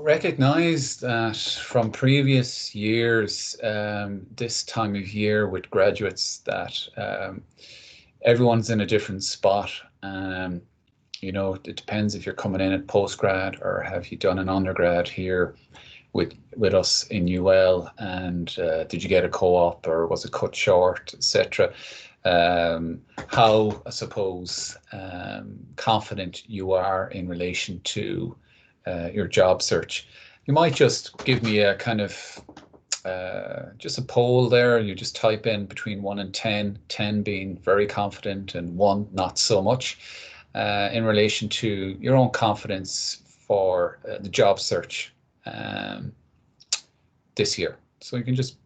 recognize that from previous years, this time of year with graduates, that everyone's in a different spot. It depends if you're coming in at postgrad or have you done an undergrad here with us in UL, and did you get a co-op or was it cut short, etc. How, I suppose, confident you are in relation to your job search. You might just give me a kind of just a poll there. You just type in between 1 and 10, 10 being very confident and 1 not so much, in relation to your own confidence for the job search this year. So you can just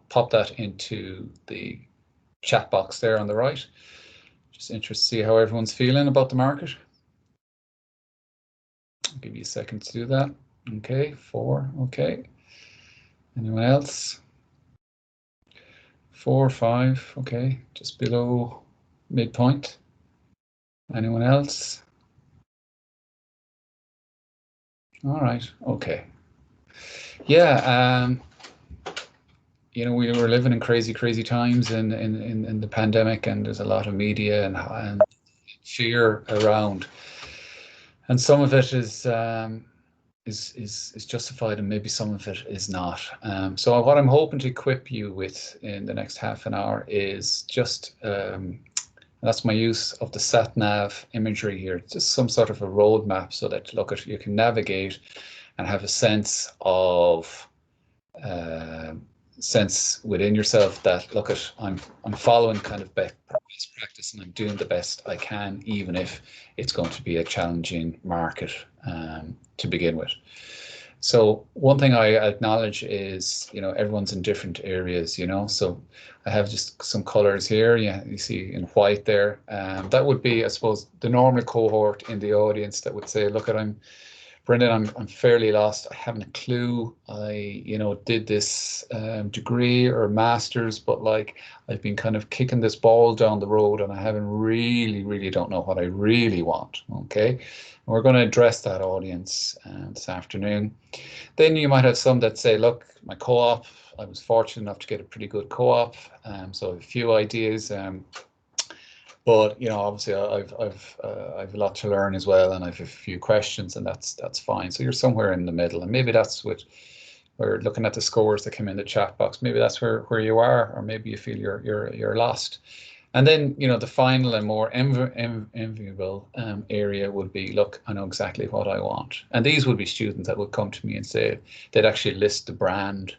pop that into the chat box there on the right. Just interested to see how everyone's feeling about the market. I'll give you a second to do that. Okay, 4, okay. Anyone else? 4, 5, okay, just below midpoint. Anyone else? All right, okay. Yeah, we were living in crazy times in the pandemic, and there's a lot of media and fear around, and some of it is justified, and maybe some of it is not. So what I'm hoping to equip you with in the next half an hour is just that's my use of the sat nav imagery here, just some sort of a roadmap, so that you can navigate and have a sense of sense within yourself that I'm following kind of best practice, and I'm doing the best I can, even if it's going to be a challenging market to begin with. So one thing I acknowledge is, everyone's in different areas, so I have just some colors here. Yeah, you see in white there. That would be, I suppose, the normal cohort in the audience that would say, look, Brendan, I'm fairly lost. I haven't a clue. I, did this degree or master's, but I've been kind of kicking this ball down the road, and I haven't really don't know what I really want. Okay, and we're going to address that audience this afternoon. Then you might have some that say, look, my co-op, I was fortunate enough to get a pretty good co-op, so I have a few ideas. But obviously, I've a lot to learn as well, and I've a few questions, and that's fine. So you're somewhere in the middle, and maybe that's what we're looking at, the scores that come in the chat box. Maybe that's where you are, or maybe you feel you're lost. And then the final and more enviable area would be, look, I know exactly what I want. And these would be students that would come to me and say they'd actually list the brand,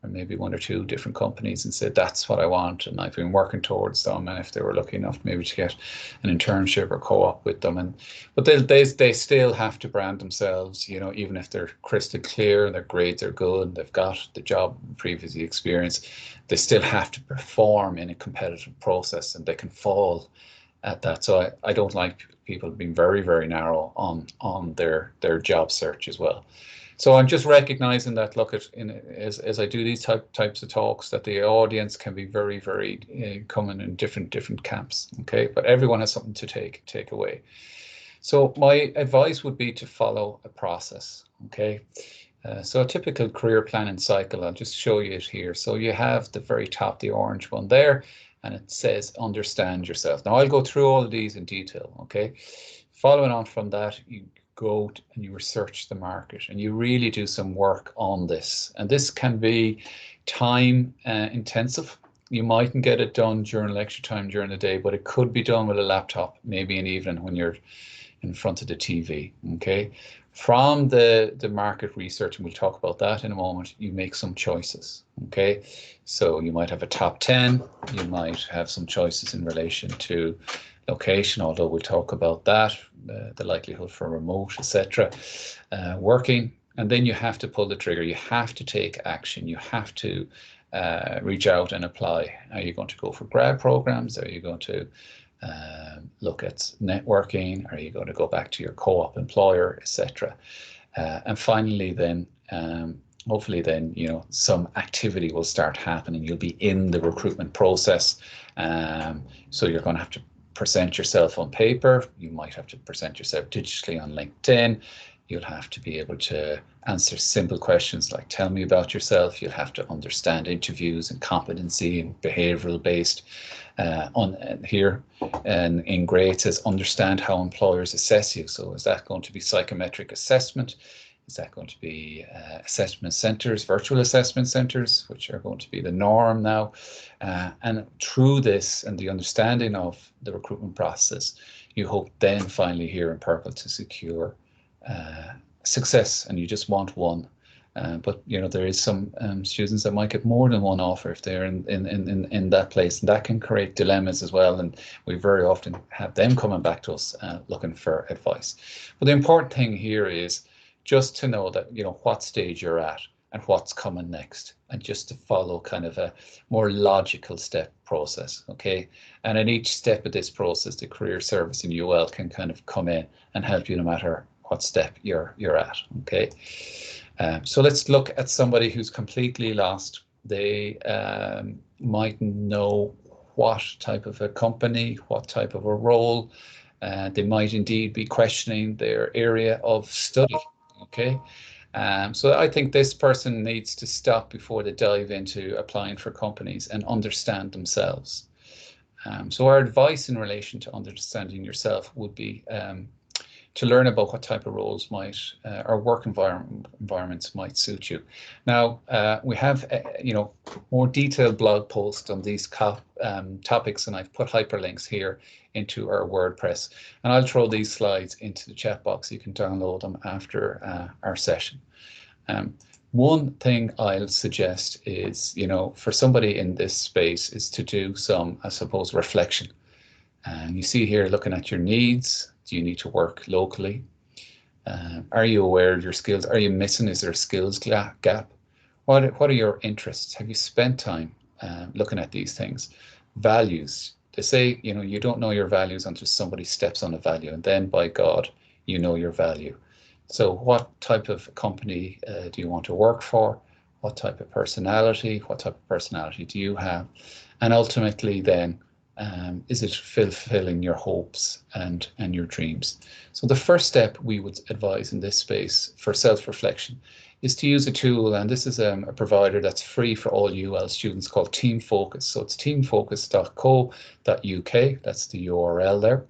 or maybe 1 or 2 different companies, and said that's what I want, and I've been working towards them. And if they were lucky enough maybe to get an internship or co-op with them, but they still have to brand themselves, even if they're crystal clear and their grades are good, they've got the job previously experienced, they still have to perform in a competitive process, and they can fall at that. So I don't like people being very narrow on their job search as well. So I'm just recognizing that, look, as I do these types of talks, that the audience can be very coming in different camps. Okay, but everyone has something to take away. So my advice would be to follow a process. Okay, so a typical career planning cycle, I'll just show you it here. So you have the very top, the orange one there, and it says understand yourself. Now I'll go through all of these in detail. Okay, following on from that, you go and you research the market, and you really do some work on this. And this can be time intensive. You mightn't get it done during lecture time during the day, but it could be done with a laptop, maybe an evening when you're in front of the TV. Okay, from the market research, and we'll talk about that in a moment, you make some choices. Okay, so you might have a top 10, you might have some choices in relation to location, although we'll talk about that, the likelihood for remote, etc. Working, and then you have to pull the trigger. You have to take action. You have to reach out and apply. Are you going to go for grad programs? Are you going to look at networking? Are you going to go back to your co-op employer, etc.? And finally, then hopefully then some activity will start happening. You'll be in the recruitment process, so you're going to have to present yourself on paper. You might have to present yourself digitally on LinkedIn. You'll have to be able to answer simple questions like tell me about yourself. You'll have to understand interviews and competency and behavioral based. Here and in grade it says understand how employers assess you. So is that going to be psychometric assessment? Is that going to be assessment centres, virtual assessment centres, which are going to be the norm now? And through this and the understanding of the recruitment process, you hope then finally here in Purple to secure success, and you just want one. But you know, there is some students that might get more than one offer if they're in that place, and that can create dilemmas as well. And we very often have them coming back to us looking for advice. But the important thing here is just to know that, you know, what stage you're at and what's coming next, and just to follow kind of a more logical step process, okay? And in each step of this process, the career service in UL can kind of come in and help you no matter what step you're at, okay? So let's look at somebody who's completely lost. They might know what type of a company, what type of a role. They might indeed be questioning their area of study, okay? So I think this person needs to stop before they dive into applying for companies and understand themselves. So our advice in relation to understanding yourself would be to learn about what type of roles might or work environments might suit you. Now we have you know, more detailed blog posts on these topics, and I've put hyperlinks here into our WordPress, and I'll throw these slides into the chat box. You can download them after our session. One thing I'll suggest is, you know, for somebody in this space is to do some, I suppose, reflection. And you see here, looking at your needs. Do you need to work locally? Are you aware of your skills? Are you missing? Is there a skills gap? What are your interests? Have you spent time looking at these things? Values. They say, you know, you don't know your values until somebody steps on a value, and then by God, you know your value. So what type of company do you want to work for? What type of personality? What type of personality do you have? And ultimately then, is it fulfilling your hopes and your dreams? So the first step we would advise in this space for self-reflection is to use a tool, and this is a provider that's free for all UL students called Team Focus. So it's teamfocus.co.uk, that's the URL there.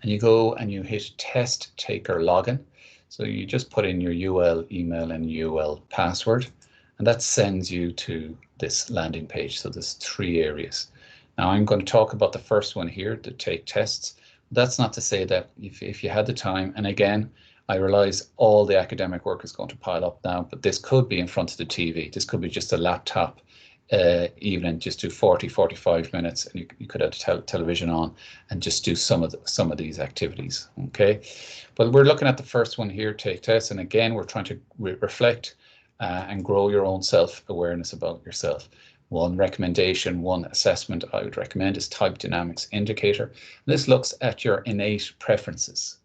And you go and you hit test taker login. So you just put in your UL email and UL password, and that sends you to this landing page. So there's 3 areas. Now I'm going to talk about the first one here, to take tests. That's not to say that if you had the time, and again, I realize all the academic work is going to pile up now, but this could be in front of the TV. This could be just a laptop evening, just do 40-45 minutes, and you could have television on and just do some of these activities, okay? But we're looking at the first one here, take tests, and again, we're trying to reflect and grow your own self-awareness about yourself. One recommendation, one assessment I would recommend is Type Dynamics Indicator. This looks at your innate preferences.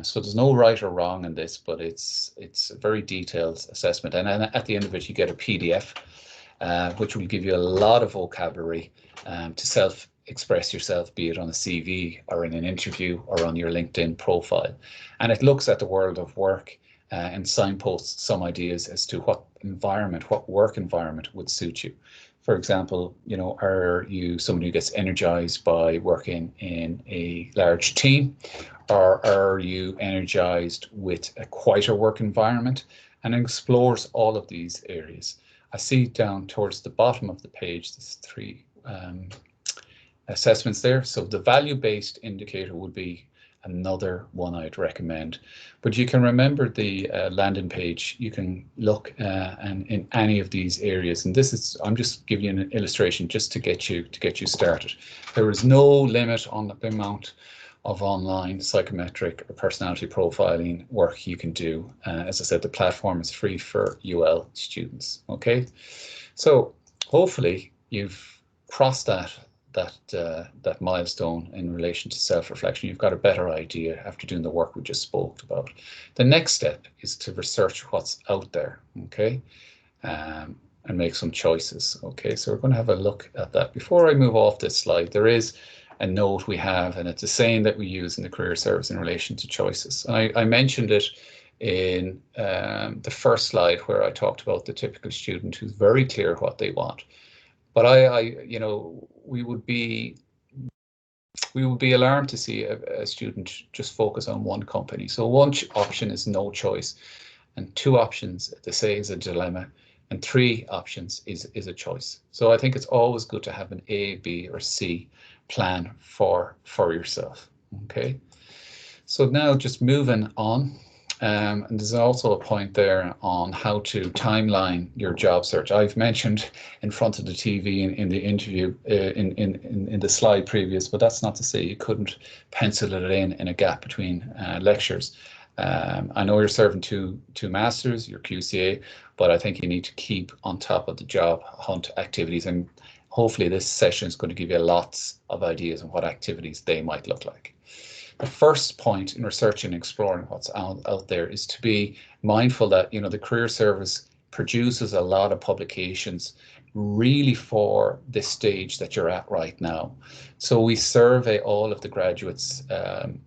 So there's no right or wrong in this, but it's a very detailed assessment. And at the end of it, you get a PDF, which will give you a lot of vocabulary to self-express yourself, be it on a CV or in an interview or on your LinkedIn profile. And it looks at the world of work and signposts some ideas as to what work environment would suit you. For example, you know, are you somebody who gets energized by working in a large team, or are you energized with a quieter work environment? And it explores all of these areas. I see down towards the bottom of the page, there's 3 assessments there. So the value-based indicator would be another one I'd recommend. But you can remember the landing page. You can look and in any of these areas. And this is, I'm just giving you an illustration just to get you started. There is no limit on the amount of online psychometric or personality profiling work you can do. As I said, the platform is free for UL students. Okay, so hopefully you've crossed that milestone in relation to self-reflection. You've got a better idea after doing the work we just spoke about. The next step is to research what's out there, okay, and make some choices. Okay, so we're going to have a look at that. Before I move off this slide, there is a note we have, and it's a saying that we use in the career service in relation to choices. I mentioned it in the first slide where I talked about the typical student who's very clear what they want. But we would be alarmed to see a student just focus on one company. So one option is no choice, and two options, they say, is a dilemma, and three options is a choice. So I think it's always good to have an A, B, or C plan for yourself. Okay. So now just moving on. And there's also a point there on how to timeline your job search. I've mentioned in front of the TV in the interview in the slide previous, but that's not to say you couldn't pencil it in a gap between lectures. I know you're serving two masters, your QCA, but I think you need to keep on top of the job hunt activities, and hopefully this session is going to give you lots of ideas on what activities they might look like. The first point in researching and exploring what's out there is to be mindful that, you know, the career service produces a lot of publications really for this stage that you're at right now. So we survey all of the graduates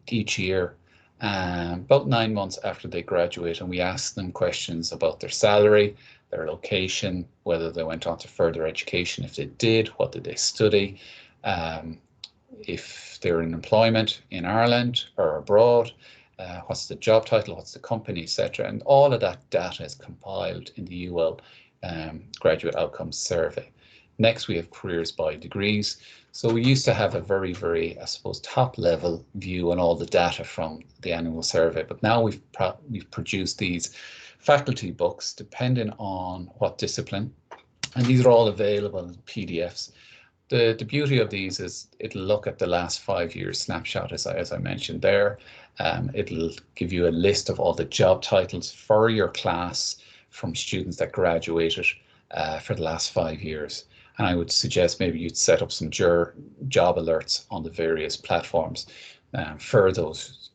each year, about 9 months after they graduate, and we ask them questions about their salary, their location, whether they went on to further education. If they did, what did they study? If they're in employment in Ireland or abroad, what's the job title, what's the company, etc. And all of that data is compiled in the UL Graduate Outcomes Survey. Next, we have careers by degrees. So we used to have a very, very, I suppose, top level view on all the data from the annual survey, but now we've produced these faculty books depending on what discipline, and these are all available in PDFs. The beauty of these is it'll look at the last 5 years snapshot, as I mentioned there. It'll give you a list of all the job titles for your class from students that graduated for the last 5 years. And I would suggest maybe you'd set up some job alerts on the various platforms for those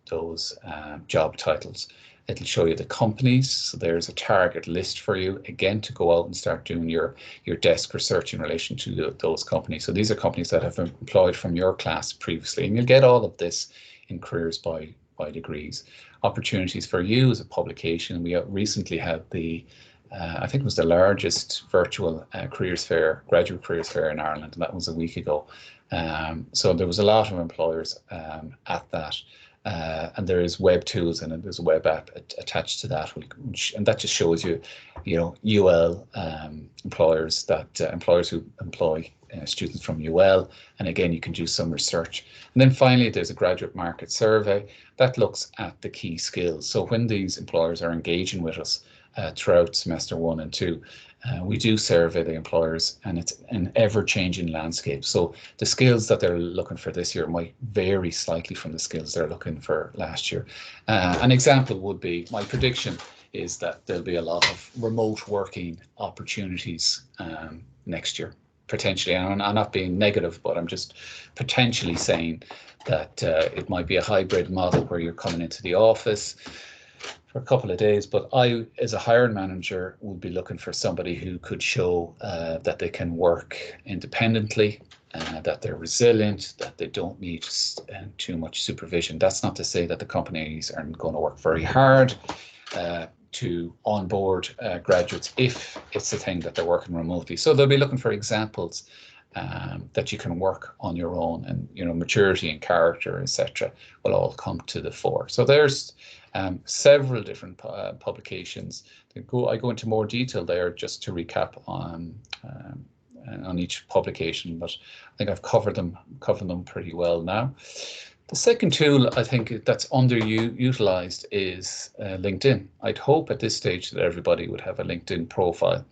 job titles. It'll show you the companies. So there's a target list for you, again, to go out and start doing your desk research in relation to those companies. So these are companies that have employed from your class previously, and you'll get all of this in careers by degrees. Opportunities for you as a publication. We recently had I think it was the largest virtual careers fair, graduate careers fair in Ireland, and that was a week ago. So there was a lot of employers at that. And there is web tools, and there's a web app attached to that, and that just shows you, UL employers who employ students from UL, and again you can do some research. And then finally, there's a graduate market survey that looks at the key skills. So when these employers are engaging with us throughout semester 1 and 2, we do survey the employers, and it's an ever-changing landscape. So the skills that they're looking for this year might vary slightly from the skills they're looking for last year. An example would be, my prediction is that there'll be a lot of remote working opportunities next year, potentially. And I'm not being negative, but I'm just potentially saying that it might be a hybrid model where you're coming into the office for a couple of days, but I, as a hiring manager, would be looking for somebody who could show that they can work independently, that they're resilient, that they don't need too much supervision. That's not to say that the companies aren't going to work very hard to onboard graduates if it's the thing that they're working remotely. So they'll be looking for examples that you can work on your own, and maturity and character, etc., will all come to the fore. So there's several different publications. I go into more detail there just to recap on each publication, but I think I've covered them pretty well now. The second tool I think that's underutilized is LinkedIn. I'd hope at this stage that everybody would have a LinkedIn profile.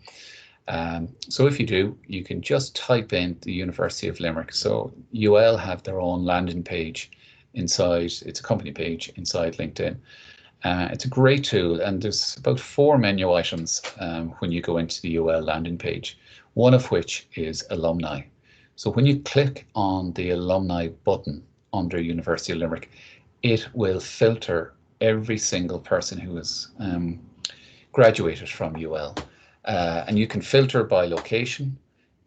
So if you do, you can just type in the University of Limerick. So UL have their own landing page inside, it's a company page inside LinkedIn. It's a great tool, and there's about 4 menu items when you go into the UL landing page, one of which is alumni. So when you click on the alumni button under University of Limerick, it will filter every single person who has graduated from UL. And you can filter by location,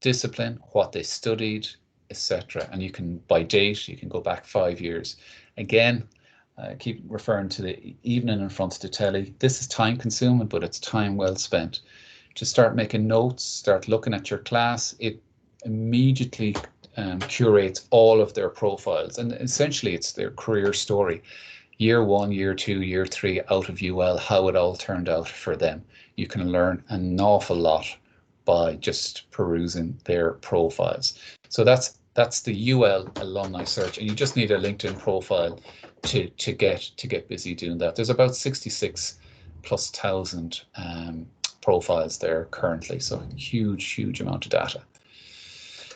discipline, what they studied, etc. And you can, by date, you can go back 5 years. Again, I keep referring to the evening in front of the telly. This is time consuming, but it's time well spent. To start making notes, start looking at your class, it immediately curates all of their profiles. And essentially, it's their career story. Year 1, year 2, year 3 out of UL, how it all turned out for them. You can learn an awful lot by just perusing their profiles. So that's the UL alumni search, and you just need a LinkedIn profile to get busy doing that. There's about 66,000+ profiles there currently, so huge amount of data.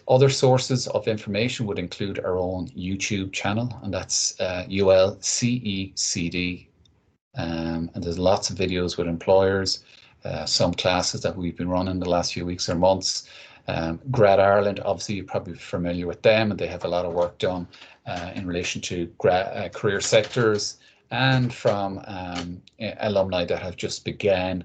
Other sources of information would include our own YouTube channel, and that's ULCECD. And there's lots of videos with employers, some classes that we've been running the last few weeks or months. Grad Ireland, obviously you're probably familiar with them, and they have a lot of work done in relation to career sectors, and from alumni that have just began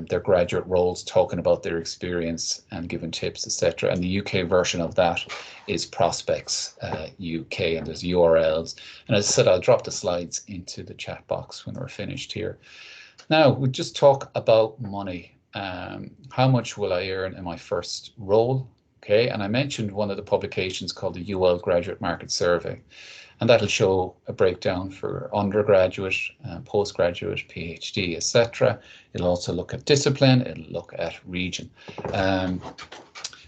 their graduate roles, talking about their experience and giving tips, etc. And the UK version of that is Prospects UK, and there's URLs. And as I said, I'll drop the slides into the chat box when we're finished here. Now, we'll just talk about money. How much will I earn in my first role? Okay, and I mentioned one of the publications called the UL Graduate Market Survey, and that'll show a breakdown for undergraduate, postgraduate, PhD, etc. It'll also look at discipline, it'll look at region.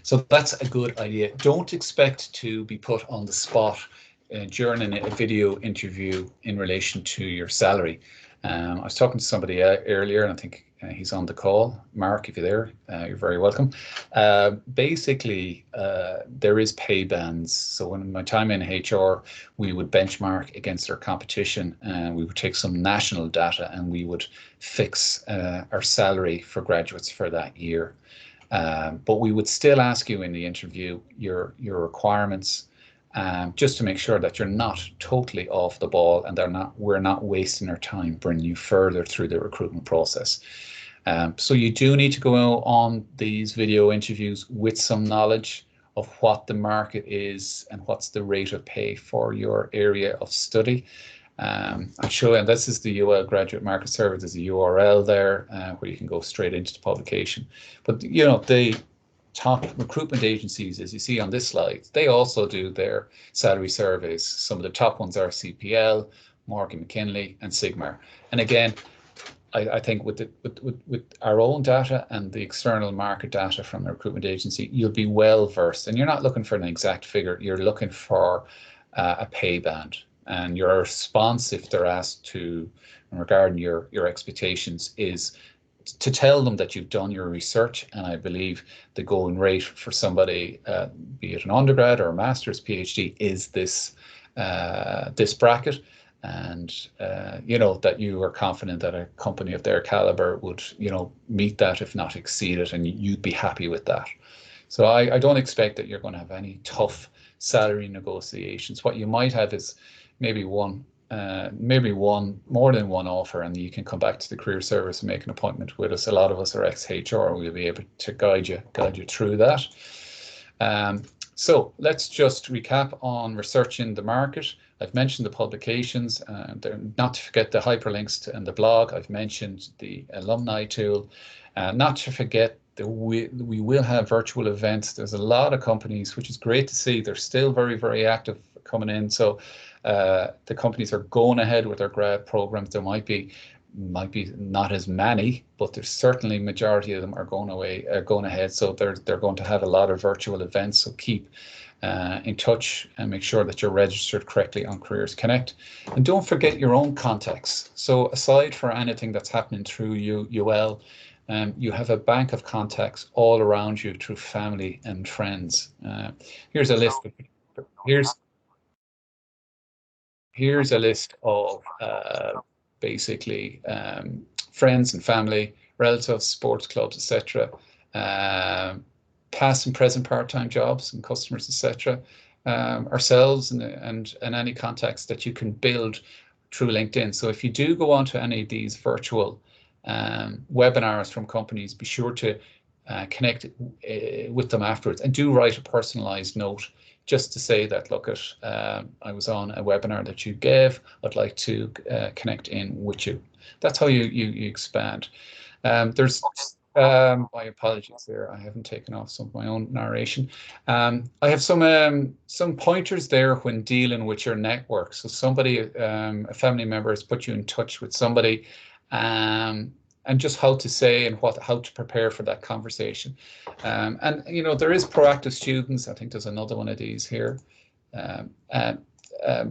So that's a good idea. Don't expect to be put on the spot during a video interview in relation to your salary. I was talking to somebody earlier, and I think he's on the call. Mark, if you're there, you're very welcome. Basically, there is pay bands. So in my time in HR, we would benchmark against our competition, and we would take some national data, and we would fix our salary for graduates for that year. But we would still ask you in the interview your requirements, just to make sure that you're not totally off the ball, and we're not wasting our time bringing you further through the recruitment process. So you do need to go on these video interviews with some knowledge of what the market is and what's the rate of pay for your area of study. I'm sure, and this is the UL Graduate Market Survey. There's a URL there where you can go straight into the publication. But you know, the top recruitment agencies, as you see on this slide, they also do their salary surveys. Some of the top ones are CPL, Morgan McKinley, and Sigmar. And again, I think with our own data and the external market data from the recruitment agency, you'll be well versed. And you're not looking for an exact figure, you're looking for a pay band. And your response, if they're asked to, regarding your expectations, is to tell them that you've done your research. And I believe the going rate for somebody, be it an undergrad or a master's, PhD, is this bracket. And you know, that you are confident that a company of their caliber would, you know, meet that, if not exceed it, and you'd be happy with that. So I don't expect that you're going to have any tough salary negotiations. What you might have is maybe more than one offer, and you can come back to the career service and make an appointment with us. A lot of us are ex-HR, we'll be able to guide you through that. So let's just recap on researching the market. I've mentioned the publications, not to forget the hyperlinks and the blog. I've mentioned the alumni tool, not to forget that we will have virtual events. There's a lot of companies, which is great to see. They're still very active coming in. So the companies are going ahead with their grad programs. There might be not as many, but there's certainly majority of them are going ahead. So they're going to have a lot of virtual events. So keep in touch and make sure that you're registered correctly on Careers Connect. And don't forget your own contacts. So aside for anything that's happening through UL, you have a bank of contacts all around you through family and friends. Here's a list. Here's a list of basically friends and family, relatives, sports clubs, etc. Past and present part-time jobs and customers, etc. Ourselves and any contacts that you can build through LinkedIn. So if you do go on to any of these virtual webinars from companies, be sure to connect with them afterwards, and do write a personalized note just to say that, look, I was on a webinar that you gave. I'd like to connect in with you. That's how you expand. There's my apologies there. I haven't taken off some of my own narration. I have some pointers there when dealing with your network. So somebody, a family member, has put you in touch with somebody, and just how to say and how to prepare for that conversation. And you know, there is proactive students. I think there's another one of these here. And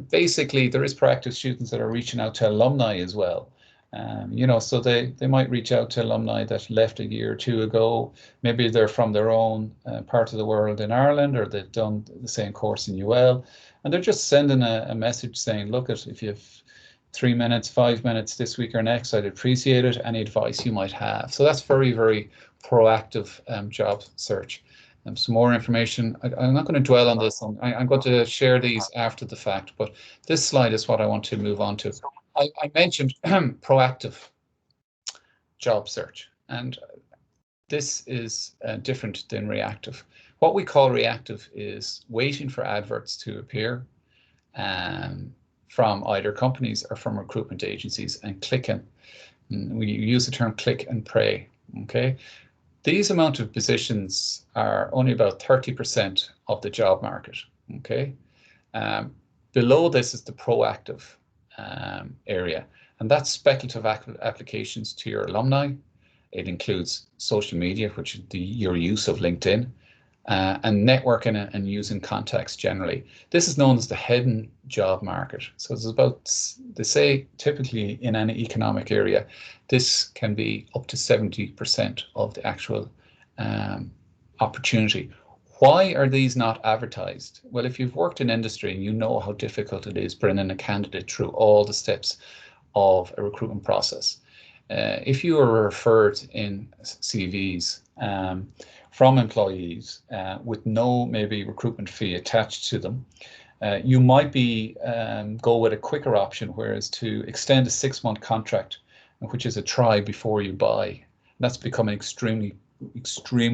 basically, there is proactive students that are reaching out to alumni as well. You know, so they might reach out to alumni that left a year or two ago. Maybe they're from their own part of the world in Ireland, or they've done the same course in UL, and they're just sending a message saying, look, if you have 3 minutes, 5 minutes this week or next, I'd appreciate it. Any advice you might have. So that's very, very proactive job search. Some more information. I'm not going to dwell on this. I'm going to share these after the fact, but this slide is what I want to move on to. I mentioned proactive job search, and this is different than reactive. What we call reactive is waiting for adverts to appear from either companies or from recruitment agencies and clicking. And we use the term click and pray. Okay, these amount of positions are only about 30% of the job market. Okay, below this is the proactive area, and that's speculative applications to your alumni. It includes social media, which is your use of LinkedIn, and networking and using contacts generally. This is known as the hidden job market. So it's about, they say, typically in any economic area, this can be up to 70% of the actual opportunity. Why are these not advertised? Well, if you've worked in industry and you know how difficult it is bringing a candidate through all the steps of a recruitment process, if you are referred in CVs from employees with no maybe recruitment fee attached to them, you might be go with a quicker option, whereas to extend a 6-month contract, which is a try before you buy. That's becoming extremely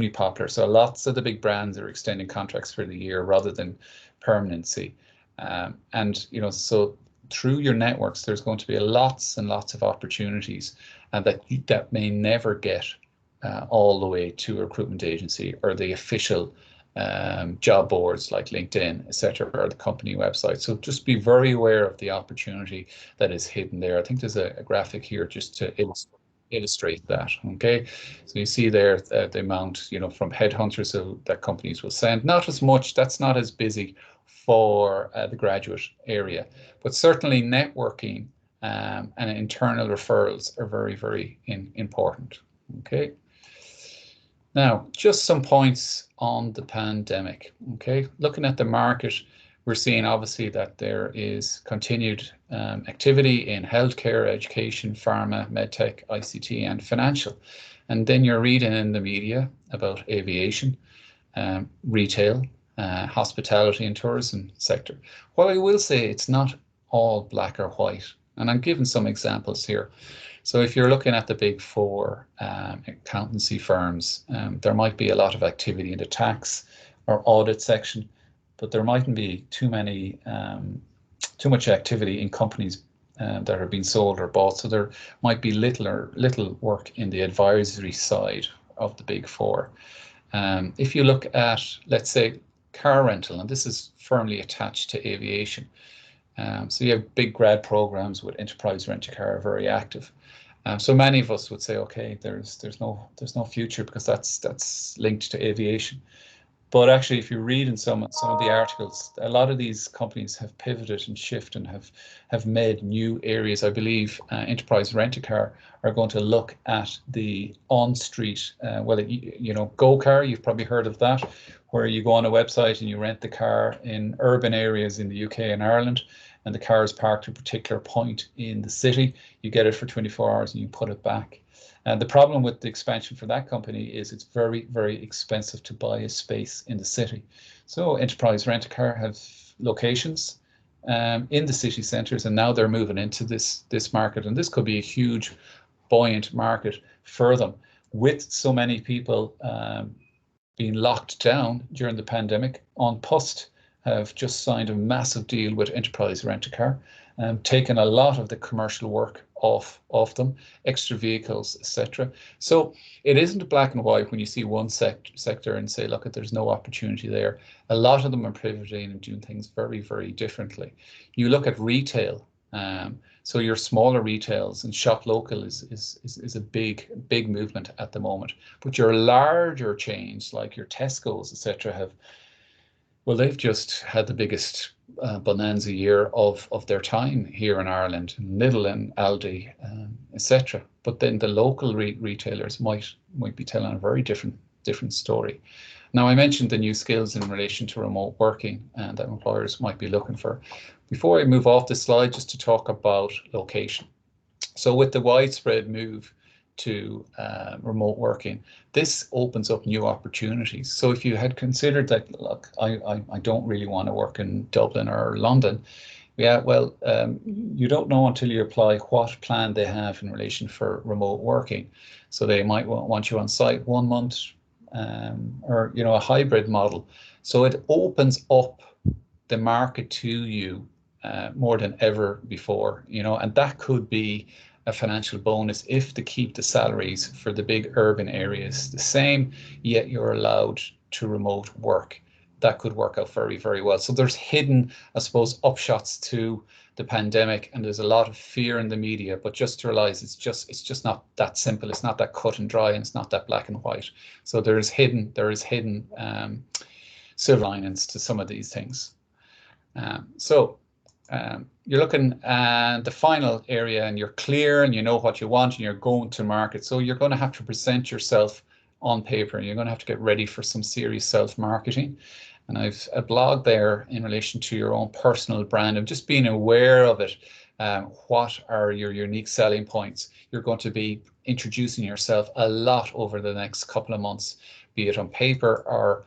popular. So lots of the big brands are extending contracts for the year rather than permanency. And you know, so through your networks, there's going to be lots and lots of opportunities that may never get all the way to a recruitment agency or the official job boards like LinkedIn, etc., or the company website. So just be very aware of the opportunity that is hidden there. I think there's a graphic here just to illustrate that. Okay, so you see there the amount, you know, from headhunters that companies will send. Not as much. That's not as busy for the graduate area, but certainly networking and internal referrals are very, very important. Okay. Now, just some points on the pandemic. Okay, looking at the market, we're seeing obviously that there is continued activity in healthcare, education, pharma, medtech, ICT, and financial. And then you're reading in the media about aviation, retail, hospitality and tourism sector. Well, I will say it's not all black or white, and I'm giving some examples here. So if you're looking at the big four accountancy firms, there might be a lot of activity in the tax or audit section, but there mightn't be too much activity in companies that are being sold or bought. So there might be little work in the advisory side of the big four. If you look at, let's say, car rental, and this is firmly attached to aviation. So you have big grad programs with Enterprise Rent-A-Car very active. So many of us would say, okay, there's no future because that's linked to aviation. But actually, if you read in some of the articles, a lot of these companies have pivoted and shifted and have made new areas. I believe Enterprise Rent-A-Car are going to look at the on-street, Go Car. You've probably heard of that, where you go on a website and you rent the car in urban areas in the UK and Ireland, and the car is parked at a particular point in the city. You get it for 24 hours and you put it back. The problem with the expansion for that company is it's very, very expensive to buy a space in the city. So Enterprise Rent-A-Car have locations in the city centres, and now they're moving into this market. And this could be a huge, buoyant market for them, with so many people being locked down during the pandemic on post have just signed a massive deal with Enterprise Rent-A-Car, taken a lot of the commercial work off them, extra vehicles, etc. So it isn't black and white when you see one sector and say, look, there's no opportunity there. A lot of them are pivoting and doing things very, very differently. You look at retail. So your smaller retails and shop local is a big movement at the moment. But your larger chains like your Tesco's, etc., they've just had the biggest bonanza year of their time here in Ireland, Lidl and Aldi, etc. But then the local retailers might be telling a very different story. Now, I mentioned the new skills in relation to remote working and that employers might be looking for. Before I move off this slide, just to talk about location. So with the widespread move to remote working, this opens up new opportunities. So if you had considered that, look, I don't really want to work in Dublin or London, yeah, well, you don't know until you apply what plan they have in relation for remote working. So they might want you on site 1 month, or a hybrid model. So it opens up the market to you more than ever before, and that could be a financial bonus if they keep the salaries for the big urban areas the same, yet you're allowed to remote work. That could work out very, very well. So there's hidden, I suppose, upshots to the pandemic, and there's a lot of fear in the media, but just to realize it's just not that simple. It's not that cut and dry, and it's not that black and white. So there is hidden silver linings to some of these things. You're looking at the final area and you're clear and you know what you want and you're going to market. So you're going to have to present yourself on paper and you're going to have to get ready for some serious self-marketing. And I've a blog there in relation to your own personal brand and just being aware of it. What are your unique selling points? You're going to be introducing yourself a lot over the next couple of months, be it on paper or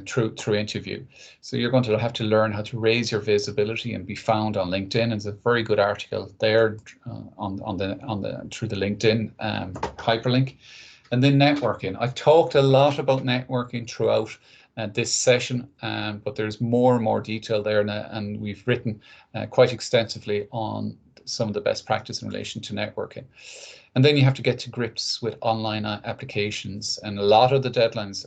through interview. So you're going to have to learn how to raise your visibility and be found on LinkedIn. It's a very good article there through the LinkedIn hyperlink. And then networking. I've talked a lot about networking throughout this session, but there's more and more detail there, and we've written quite extensively on some of the best practice in relation to networking. And then you have to get to grips with online applications, and a lot of the deadlines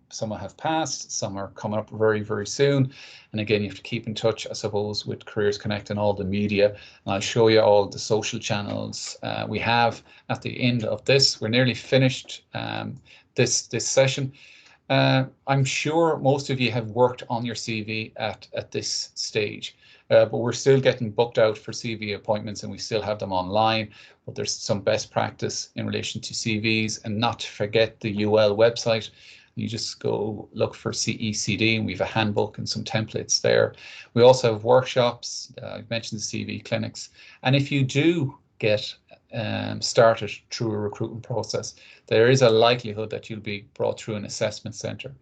some have passed, some are coming up very, very soon. And again, you have to keep in touch, I suppose, with Careers Connect and all the media. And I'll show you all the social channels we have at the end of this. We're nearly finished this session. I'm sure most of you have worked on your CV at this stage. But we're still getting booked out for CV appointments and we still have them online. But there's some best practice in relation to CVs, and not to forget the UL website. You just go look for CECD and we have a handbook and some templates there. We also have workshops. I've mentioned the CV clinics. And if you do get started through a recruitment process, there is a likelihood that you'll be brought through an assessment centre.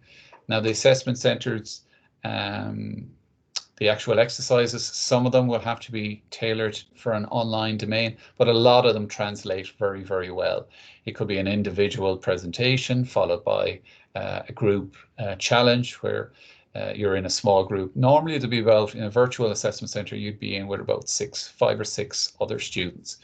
Now, the assessment centres, the actual exercises, some of them will have to be tailored for an online domain, but a lot of them translate very, very well. It could be an individual presentation followed by a group challenge where you're in a small group. Normally it'd be about, in a virtual assessment centre, you'd be in with about 5 or 6 other students,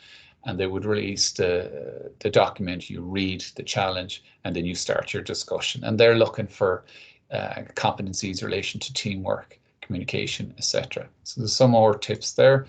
and they would release the document, you read the challenge, and then you start your discussion. And they're looking for competencies in relation to teamwork, communication, etc. So there's some more tips there.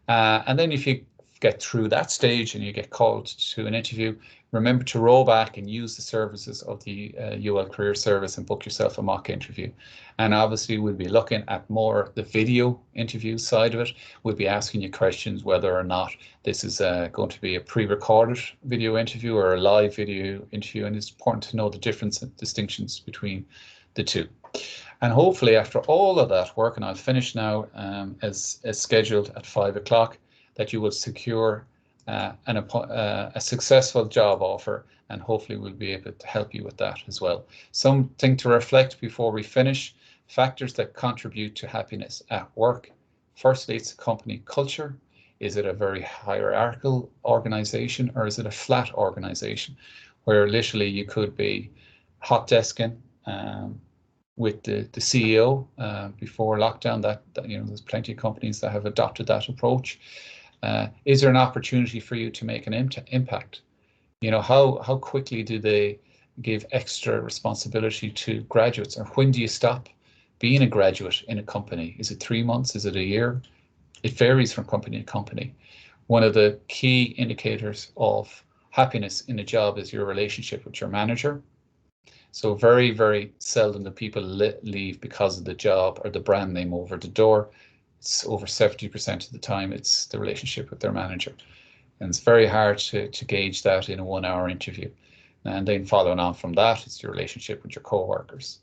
And then if you get through that stage and you get called to an interview, remember to roll back and use the services of the UL Career Service and book yourself a mock interview. And obviously we'll be looking at more the video interview side of it. We'll be asking you questions whether or not this is going to be a pre-recorded video interview or a live video interview, and it's important to know the difference and distinctions between the two. And hopefully after all of that work, and I'll finish now as scheduled at 5 o'clock, that you will secure a successful job offer, and hopefully we'll be able to help you with that as well. Something to reflect before we finish: factors that contribute to happiness at work. Firstly, it's company culture. Is it a very hierarchical organization, or is it a flat organization where literally you could be hot desking, with the CEO before lockdown. That there's plenty of companies that have adopted that approach. Is there an opportunity for you to make an impact? How quickly do they give extra responsibility to graduates, or when do you stop being a graduate in a company? Is it 3 months? Is it a year? It varies from company to company. One of the key indicators of happiness in a job is your relationship with your manager. So very, very seldom do people leave because of the job or the brand name over the door. It's over 70% of the time it's the relationship with their manager. And it's very hard to gauge that in a 1-hour interview. And then following on from that, it's your relationship with your co-workers.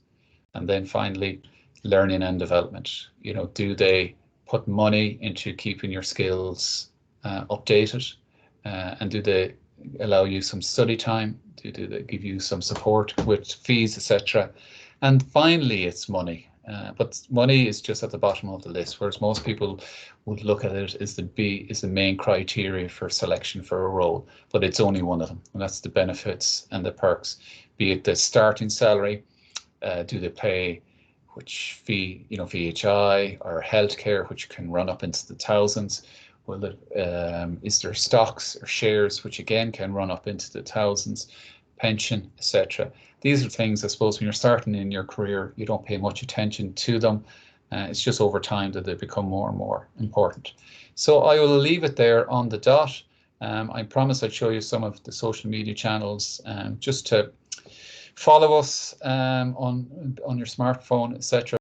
And then finally, learning and development. Do they put money into keeping your skills updated? And do they allow you some study time? Do they give you some support with fees, etc.? And finally, it's money. But money is just at the bottom of the list, whereas most people would look at it as the main criteria for selection for a role, but it's only one of them, and that's the benefits and the perks. Be it the starting salary, do they pay which fee, VHI or healthcare, which can run up into the thousands? Is there stocks or shares, which again can run up into the thousands, pension, etc. These are things, I suppose, when you're starting in your career, you don't pay much attention to them. It's just over time that they become more and more important. So I will leave it there on the dot. I promise I'd show you some of the social media channels just to follow us on your smartphone, etc.